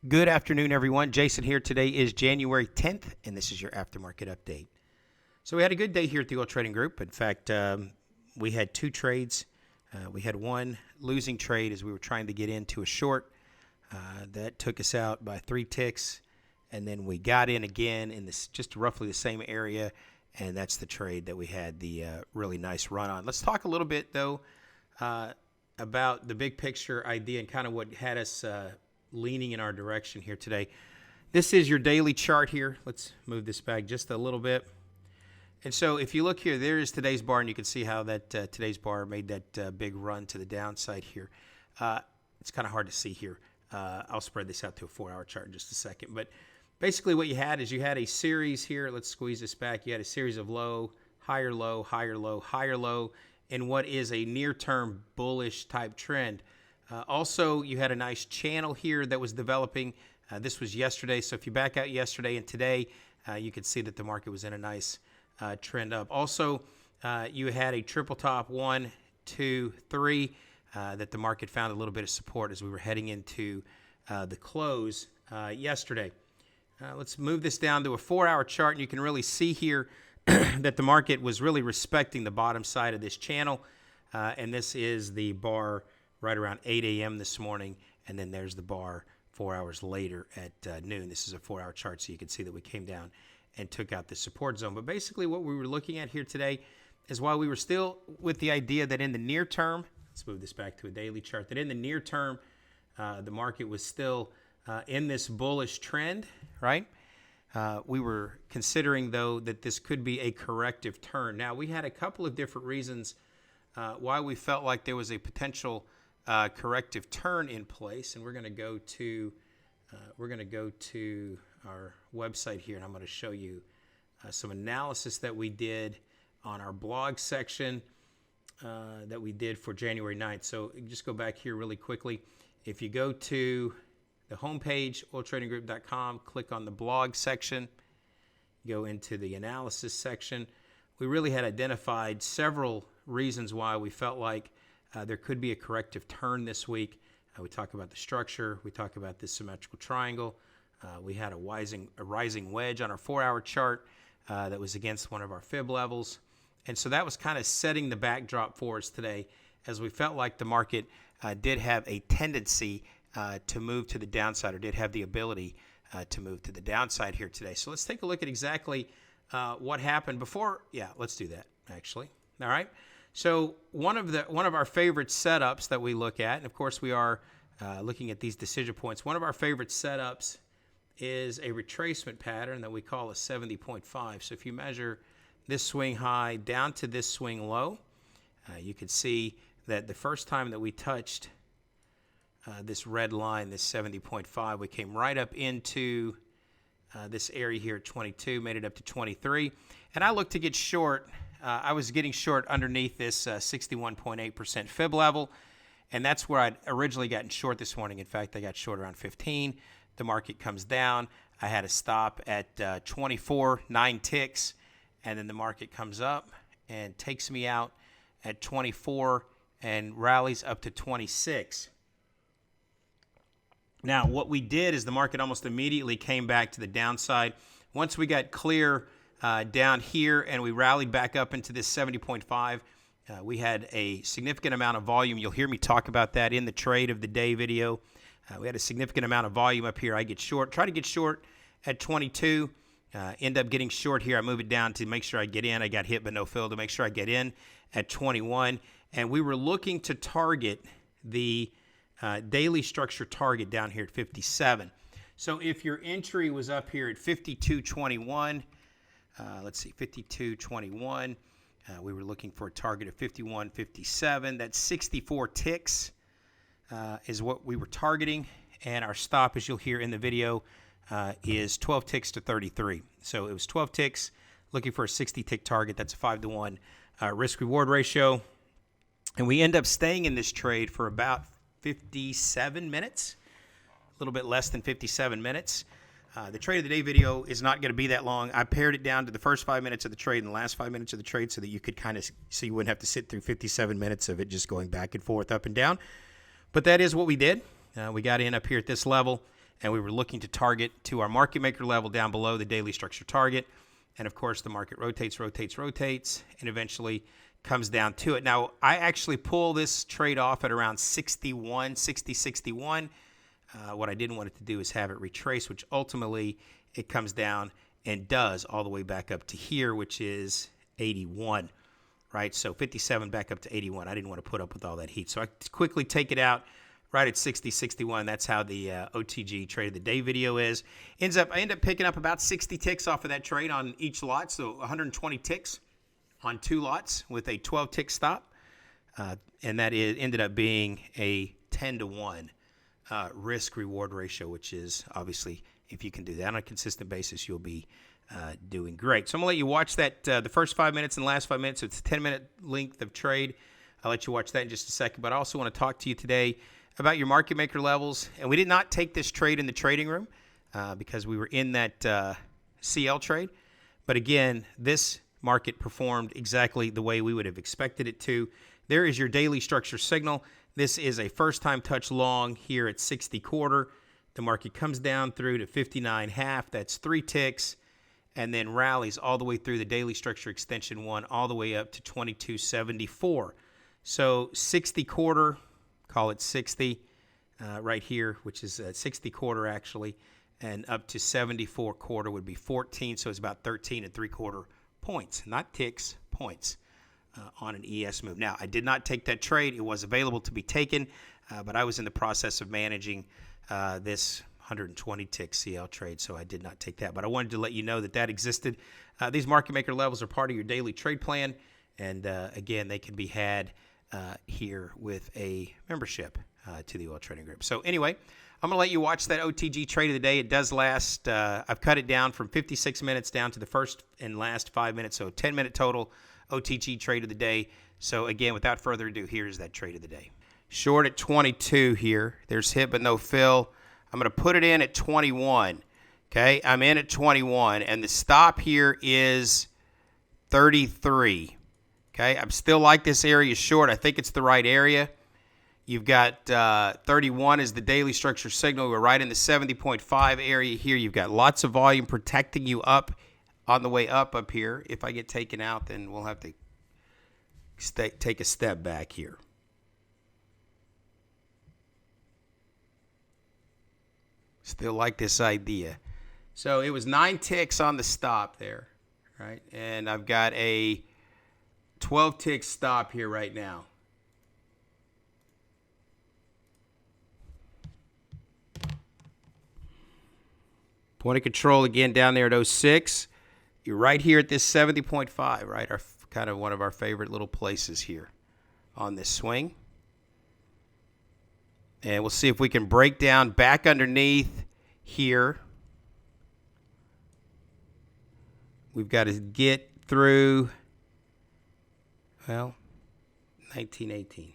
Good afternoon, everyone. Jason here. Today is January 10th, and this is your aftermarket update. So we had a good day here at the Oil Trading Group. In fact, we had two trades. We had one losing trade as we were trying to get into a short. That took us out by 3 ticks, and then we got in again in this just roughly the same area, and that's the trade that we had the really nice run on. Let's talk a little bit, though, about the big picture idea and kind of what had us leaning in our direction here today. This is your daily chart here. Let's move this back just a little bit. And so if you look here, there is today's bar, and you can see how that today's bar made that big run to the downside here. It's kind of hard to see here. I'll spread this out to a 4-hour chart in just a second. But basically what you had is you had a series here. Let's squeeze this back. You had a series of low, higher low, higher low, higher low, in what is a near-term bullish type trend. Also, you had a nice channel here that was developing. This was yesterday, so if you back out yesterday and today, you can see that the market was in a nice trend up. Also, you had a triple top 1, 2, 3 that the market found a little bit of support as we were heading into the close yesterday. Let's move this down to a 4-hour chart, and you can really see here that the market was really respecting the bottom side of this channel, and this is the bar right around 8 a.m. this morning, and then there's the bar 4 hours later at noon. This is a 4-hour chart, so you can see that we came down and took out the support zone. But basically what we were looking at here today is while we were still with the idea that in the near term, let's move this back to a daily chart, that in the near term, the market was still in this bullish trend, right? We were considering, though, that this could be a corrective turn. Now, we had a couple of different reasons why we felt like there was a potential corrective turn in place, and we're going to go to our website here, and I'm going to show you some analysis that we did on our blog section that we did for January 9th. So just go back here really quickly. If you go to the homepage, oiltradinggroup.com, click on the blog section, go into the analysis section. We really had identified several reasons why we felt like there could be a corrective turn this week. We talk about the structure. We talk about this symmetrical triangle. We had a rising wedge on our 4-hour chart that was against one of our fib levels. And so that was kind of setting the backdrop for us today, as we felt like the market did have a tendency to move to the downside, or did have the ability to move to the downside here today. So let's take a look at exactly what happened before. Yeah, let's do that, actually. All right. So one of our favorite setups that we look at, and of course we are looking at these decision points, one of our favorite setups is a retracement pattern that we call a 70.5. So if you measure this swing high down to this swing low, you can see that the first time that we touched this red line, this 70.5, we came right up into this area here at 22, made it up to 23. And I looked to get short. I was getting short underneath this 61.8% fib level, and that's where I'd originally gotten short this morning. In fact, I got short around 15. The market comes down. I had a stop at 24, 9 ticks, and then the market comes up and takes me out at 24 and rallies up to 26. Now, what we did is the market almost immediately came back to the downside. Once we got clear down here and we rallied back up into this 70.5, we had a significant amount of volume. You'll hear me talk about that in the trade of the day video. We had a significant amount of volume up here. I get short, try to get short at 22, end up getting short here. I move it down to make sure I get in. I got hit but no fill to make sure I get in at 21. And we were looking to target the daily structure target down here at 57. So if your entry was up here at 52.21, let's see, 52.21, we were looking for a target of 51.57. That's 64 ticks is what we were targeting. And our stop, as you'll hear in the video, is 12 ticks to 33. So it was 12 ticks, looking for a 60-tick target. That's a 5-to-1 risk-reward ratio. And we end up staying in this trade for about 57 minutes, a little bit less than 57 minutes. The trade of the day video is not going to be that long. I pared it down to the first 5 minutes of the trade and the last 5 minutes of the trade so that you could kind of, so you wouldn't have to sit through 57 minutes of it just going back and forth, up and down. But that is what we did. We got in up here at this level, and we were looking to target to our market maker level down below the daily structure target. And of course, the market rotates, and eventually comes down to it. Now, I actually pull this trade off at around 61. What I didn't want it to do is have it retrace, which ultimately it comes down and does all the way back up to here, which is 81, right? So 57 back up to 81. I didn't want to put up with all that heat. So I quickly take it out right at 60, 61. That's how the OTG trade of the day video is. I end up picking up about 60 ticks off of that trade on each lot. So 120 ticks on 2 lots with a 12 tick stop. And that ended up being a 10-to-1 risk reward ratio, which is obviously, if you can do that on a consistent basis, you'll be doing great. So I'm gonna let you watch that the first 5 minutes and last 5 minutes. So it's a 10-minute length of trade. I'll let you watch that in just a second. But I also want to talk to you today about your market maker levels. And we did not take this trade in the trading room because we were in that CL trade. But again, this market performed exactly the way we would have expected it to. There is your daily structure signal. This is a first-time touch long here at 60 quarter. The market comes down through to 59.5. That's 3 ticks, and then rallies all the way through the daily structure extension 1 all the way up to 22.74. So 60 quarter, call it 60 right here, which is 60 quarter actually, and up to 74 quarter would be 14. So it's about 13 3/4 points, not ticks, points. On an ES move. Now, I did not take that trade. It was available to be taken, but I was in the process of managing this 120 tick CL trade, so I did not take that. But I wanted to let you know that that existed. These market maker levels are part of your daily trade plan, and again, they can be had here with a membership to the Oil Trading Group. So anyway, I'm going to let you watch that OTG trade of the day. It does last, I've cut it down from 56 minutes down to the first and last 5 minutes, so 10-minute total OTG trade of the day. So again, without further ado, here's that trade of the day. Short at 22 here. There's hit but no fill. I'm going to put it in at 21. Okay, I'm in at 21, and the stop here is 33. Okay, I'm still like this area short. I think it's the right area. You've got 31 is the daily structure signal. We're right in the 70.5 area here. You've got lots of volume protecting you up on the way up here. If I get taken out, then we'll have to take a step back here. Still like this idea. So it was 9 ticks on the stop there, right? And I've got a 12 tick stop here right now. Point of control again down there at 06. You're right here at this 70.5, right? Kind of one of our favorite little places here on this swing. And we'll see if we can break down back underneath here. We've got to get through, well, 1918.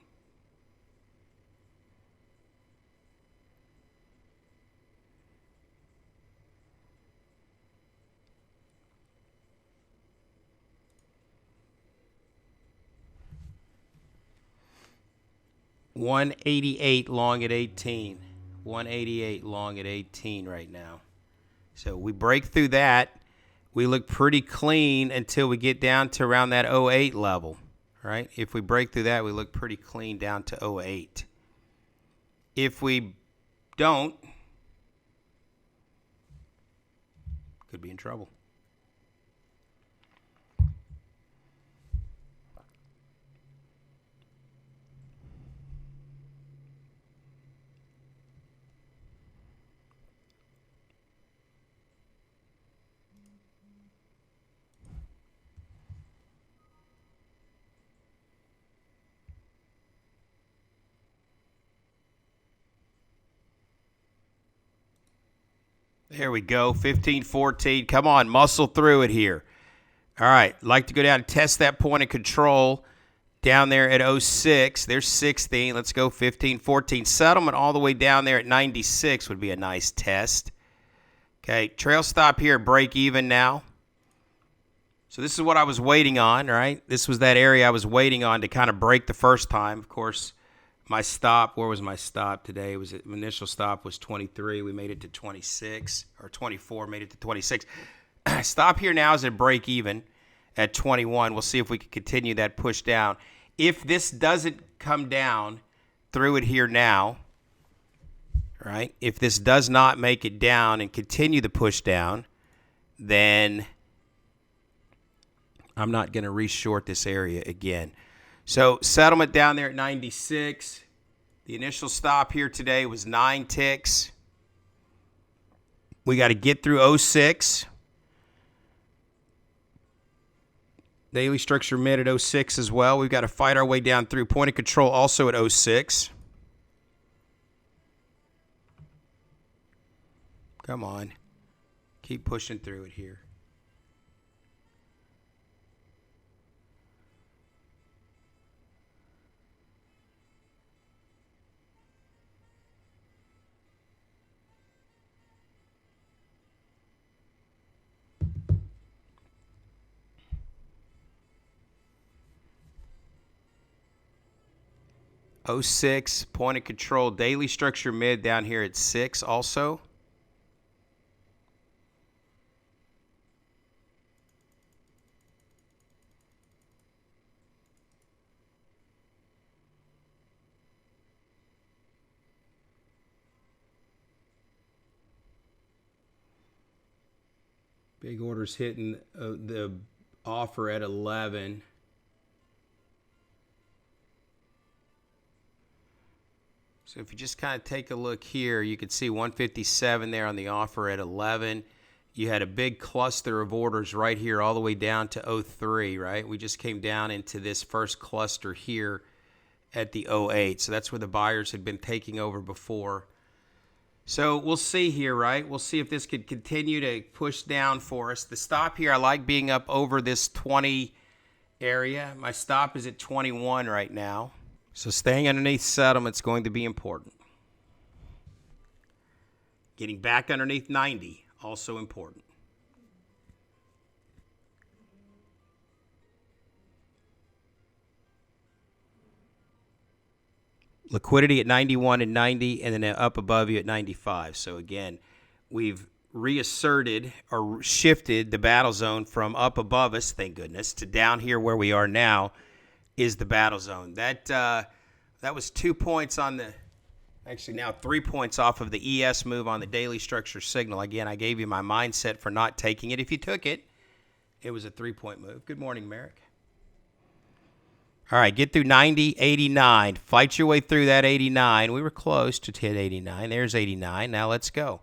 $188 long at 18. 188 long at 18 right now. So we break through that. We look pretty clean until we get down to around that 08 level, right? If we break through that, we look pretty clean down to 08. If we don't, could be in trouble. There we go, 15-14. Come on, muscle through it here. All right, like to go down and test that point of control down there at 06. There's 16. Let's go 15-14. Settlement all the way down there at 96 would be a nice test. Okay, trail stop here, break even now. So this is what I was waiting on, right? This was that area I was waiting on to kind of break the first time. Of course, My stop, where was my stop today? It was initial stop was 23. We made it to 26, or 24, made it to 26. Stop here now is at break even at 21. We'll see if we can continue that push down. If this doesn't come down through it here now, right? If this does not make it down and continue the push down, then I'm not going to reshort this area again. So settlement down there at 96. The initial stop here today was 9 ticks. We got to get through 06. Daily structure mid at 06 as well. We've got to fight our way down through. Point of control also at 06. Come on. Keep pushing through it here. '06 point of control, daily structure mid down here at 6 also. Big orders hitting the offer at 11. So if you just kind of take a look here, you can see 157 there on the offer at 11. You had a big cluster of orders right here all the way down to 03, right? We just came down into this first cluster here at the 08. So that's where the buyers had been taking over before. So we'll see here, right? We'll see if this could continue to push down for us. The stop here, I like being up over this 20 area. My stop is at 21 right now. So staying underneath settlement is going to be important. Getting back underneath 90, also important. Liquidity at 91 and 90, and then up above you at 95. So again, we've reasserted or shifted the battle zone from up above us, thank goodness, to down here where we are now is the battle zone. That was 2 points on the, actually now 3 points off of the ES move on the daily structure signal. Again, I gave you my mindset for not taking it. If you took it, it was a 3-point move. Good morning, Merrick. All right, get through 90, 89. Fight your way through that 89. We were close to hit 89. There's 89. Now let's go.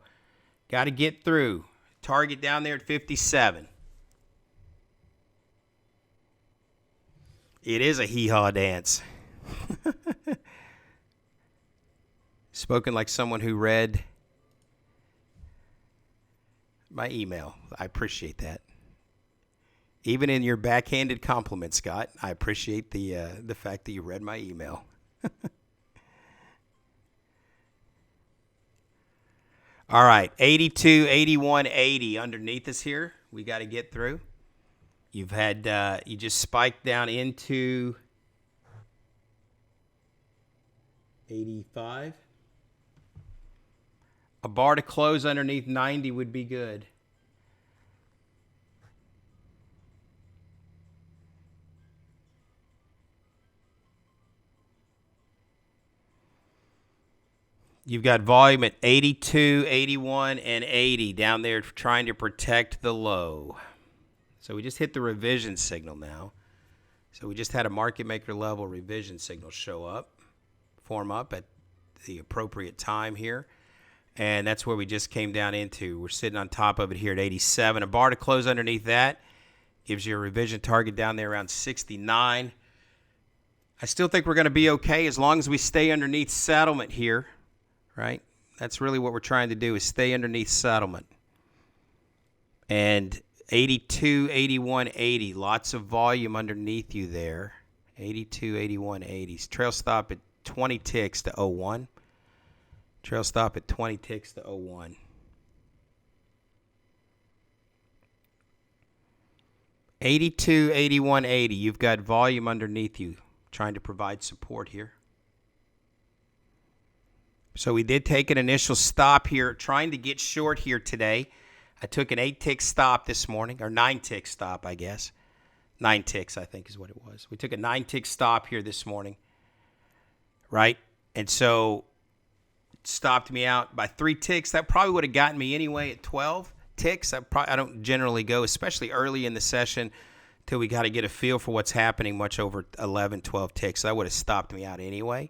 Got to get through. Target down there at 57. It is a hee-haw dance. Spoken like someone who read my email. I appreciate that. Even in your backhanded compliment, Scott, I appreciate the fact that you read my email. All right, 82, 81, 80 underneath us here. We got to get through. You've had you just spiked down into 85. A bar to close underneath 90 would be good. You've got volume at 82, 81, and 80 down there trying to protect the low. So we just hit the revision signal now. So we just had a market maker level revision signal show up, form up at the appropriate time here. And that's where we just came down into. We're sitting on top of it here at 87. A bar to close underneath that gives you a revision target down there around 69. I still think we're going to be okay as long as we stay underneath settlement here. Right? That's really what we're trying to do is stay underneath settlement. And 82, 81, 80. Lots of volume underneath you there. 82, 81, 80. Trail stop at 20 ticks to 01. Trail stop at 20 ticks to 01. $82, $81, $80. You've got volume underneath you trying to provide support here. So we did take an initial stop here, trying to get short here today. I took an 8-tick stop this morning, or 9-tick stop, I guess. 9 ticks, I think is what it was. We took a 9-tick stop here this morning, right? And so it stopped me out by 3 ticks. That probably would have gotten me anyway at 12 ticks. I don't generally go, especially early in the session, till we got to get a feel for what's happening much over 11, 12 ticks. So that would have stopped me out anyway.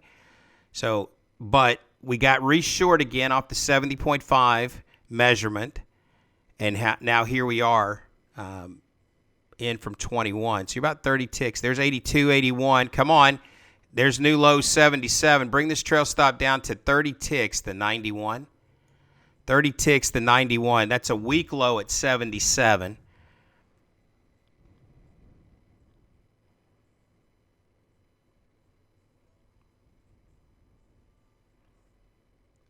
So, but we got re-short again off the 70.5 measurement. And now here we are in from 21. So you're about 30 ticks. There's 82, 81. Come on. There's new low 77. Bring this trail stop down to 30 ticks to 91. 30 ticks to 91. That's a weak low at 77.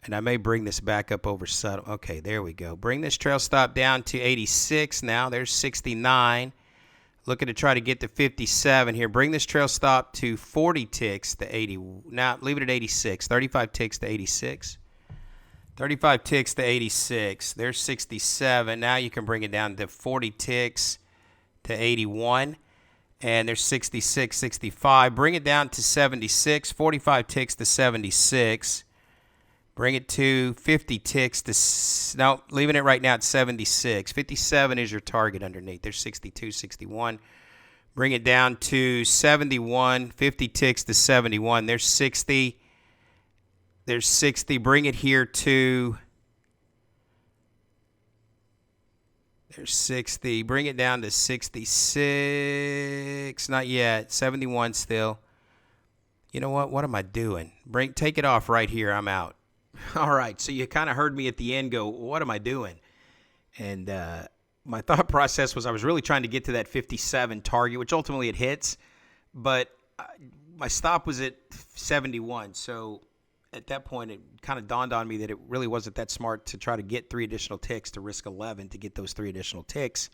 And I may bring this back up over subtle. Okay, there we go. Bring this trail stop down to 86 now. There's 69. Looking to try to get to 57 here. Bring this trail stop to 40 ticks to 80. Now, leave it at 86. 35 ticks to 86. 35 ticks to 86. There's 67. Now you can bring it down to 40 ticks to 81. And there's 66, 65. Bring it down to 76. 45 ticks to 76. Bring it to 50 ticks to, no, leaving it right now at 76. 57 is your target underneath. There's 62, 61. Bring it down to 71. 50 ticks to 71. There's 60. There's 60. Bring it here to, there's 60. Bring it down to 66. Not yet. 71 still. You know what? What am I doing? Take it off right here. I'm out. All right, so you kind of heard me at the end go, what am I doing? And my thought process was I was really trying to get to that 57 target, which ultimately it hits, but my stop was at 71. So at that point, it kind of dawned on me that it really wasn't that smart to try to get 3 additional ticks to risk 11 to get those 3 additional ticks.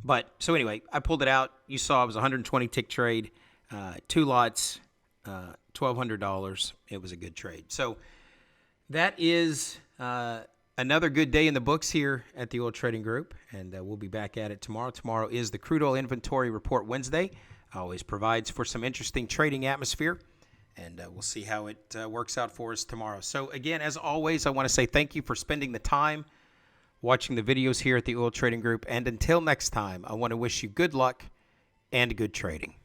But so anyway, I pulled it out. You saw it was a 120 tick trade, 2 lots, $1,200. It was a good trade. So that is another good day in the books here at the Oil Trading Group, and we'll be back at it tomorrow. Tomorrow is the Crude Oil Inventory Report Wednesday. Always provides for some interesting trading atmosphere, and we'll see how it works out for us tomorrow. So, again, as always, I want to say thank you for spending the time watching the videos here at the Oil Trading Group, and until next time, I want to wish you good luck and good trading.